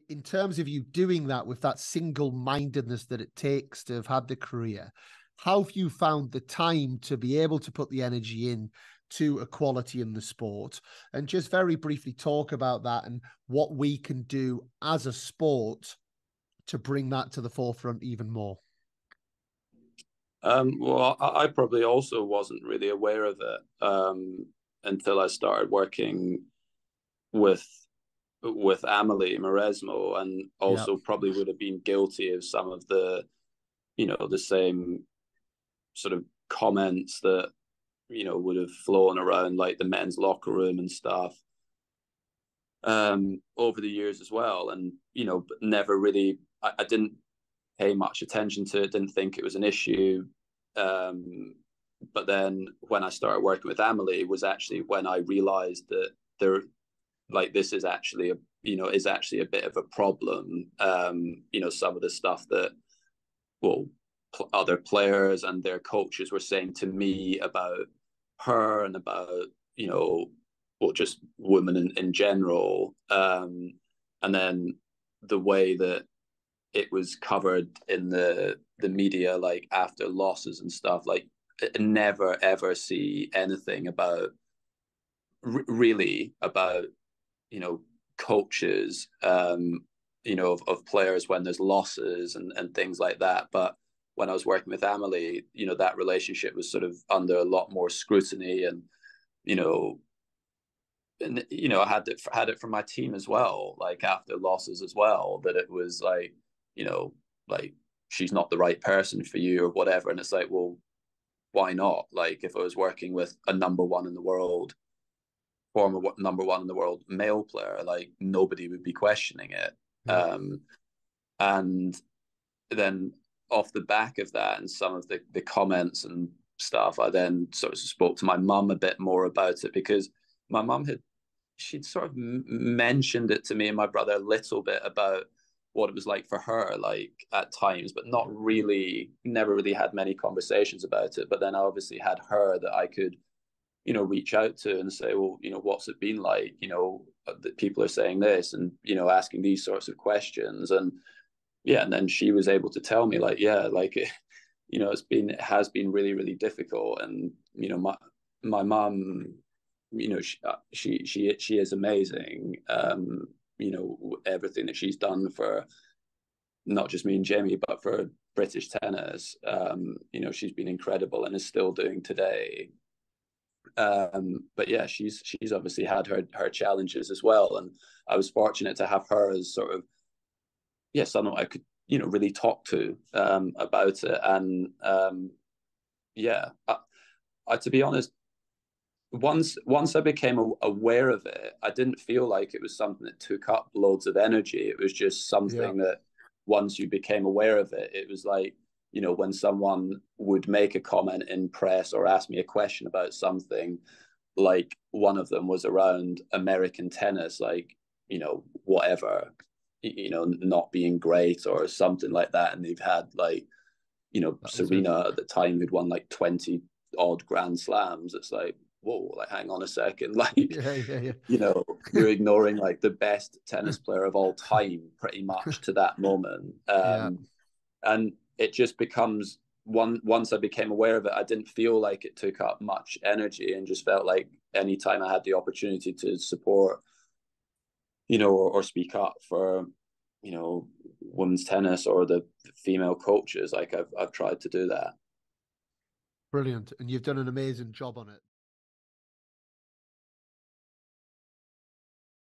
in terms of you doing that with that single-mindedness that it takes to have had the career, how have you found the time to be able to put the energy in to equality in the sport? And just very briefly talk about that and what we can do as a sport to bring that to the forefront even more. Well, I probably also wasn't really aware of it until I started working with Amelie Mauresmo, and Yeah. also probably would have been guilty of some of the, the same sort of comments that, would have flown around like the men's locker room and stuff over the years as well. And, but never really, I didn't pay much attention to it, didn't think it was an issue. But then when I started working with Amelie was actually when I realized that this is actually a bit of a problem. Some of the stuff that, other players and their coaches were saying to me about her and about, just women in general. And then the way that it was covered in the media, like after losses and stuff, like never ever see anything about really about, coaches, of players when there's losses and things like that. But when I was working with Amelie, that relationship was sort of under a lot more scrutiny, and I had it from my team as well, like after losses as well, that it was like, like she's not the right person for you or whatever. And it's like, well, why not? Like if I was working with a former number one in the world male player, like nobody would be questioning it. Yeah. And then off the back of that and some of the comments and stuff, I then sort of spoke to my mum a bit more about it, because my mum she'd sort of mentioned it to me and my brother a little bit about what it was like for her, like at times, but never really had many conversations about it. But then I obviously had her that I could, reach out to and say, well, what's it been like, that people are saying this and, asking these sorts of questions. And yeah, and then she was able to tell me like, yeah, like, it has been really, really difficult. And, my mum, she is amazing. Everything that she's done for not just me and Jamie, but for British tennis, she's been incredible and is still doing today. But yeah, she's obviously had her challenges as well, and I was fortunate to have her as sort of someone I could really talk to about it. And I to be honest, once I became aware of it, I didn't feel like it was something that took up loads of energy. It was just something that once you became aware of it, it was like, when someone would make a comment in press or ask me a question about something, like one of them was around American tennis, like, whatever, not being great or something like that. And they've had like, Serena at the time who'd won like 20 odd Grand Slams. It's like, whoa, like hang on a second, like you're ignoring like the best tennis player of all time pretty much to that moment. And it just becomes once I became aware of it, I didn't feel like it took up much energy, and just felt like anytime I had the opportunity to support, or speak up for, women's tennis or the female coaches, like I've tried to do that. Brilliant. And you've done an amazing job on it.